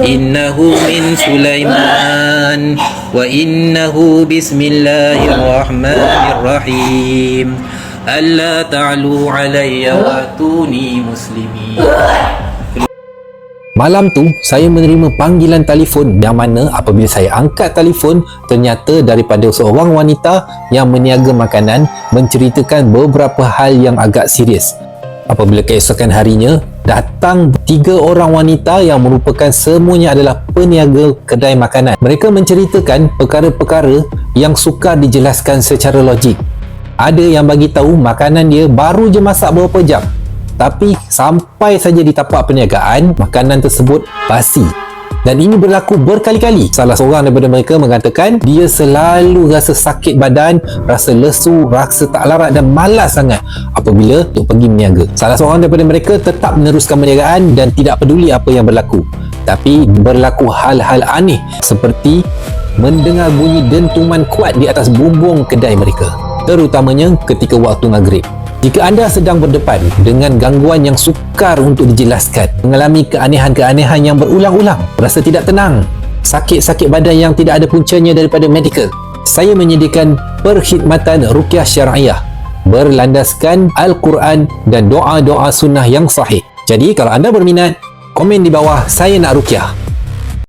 innahu min Sulaiman wa innahu bismillahirrahmanirrahim alla ta'lu alayya wa atuni muslimin. Malam tu, saya menerima panggilan telefon yang mana apabila saya angkat telefon, ternyata daripada seorang wanita yang meniaga makanan menceritakan beberapa hal yang agak serius. Apabila keesokan harinya, datang 3 orang wanita yang merupakan semuanya adalah peniaga kedai makanan. Mereka menceritakan perkara-perkara yang sukar dijelaskan secara logik. Ada yang bagi tahu makanan dia baru je masak beberapa jam, tapi sampai saja di tapak perniagaan, makanan tersebut basi. Dan ini berlaku berkali-kali. Salah seorang daripada mereka mengatakan dia selalu rasa sakit badan, rasa lesu, rasa tak larat dan malas sangat apabila untuk pergi berniaga. Salah seorang daripada mereka tetap meneruskan perniagaan dan tidak peduli apa yang berlaku. Tapi berlaku hal-hal aneh seperti mendengar bunyi dentuman kuat di atas bumbung kedai mereka, terutamanya ketika waktu maghrib. Jika anda sedang berdepan dengan gangguan yang sukar untuk dijelaskan, mengalami keanehan-keanehan yang berulang-ulang, rasa tidak tenang, sakit-sakit badan yang tidak ada puncanya daripada medikal, saya menyediakan perkhidmatan ruqyah syar'iyah berlandaskan Al-Quran dan doa-doa sunnah yang sahih. Jadi kalau anda berminat, komen di bawah, saya nak ruqyah.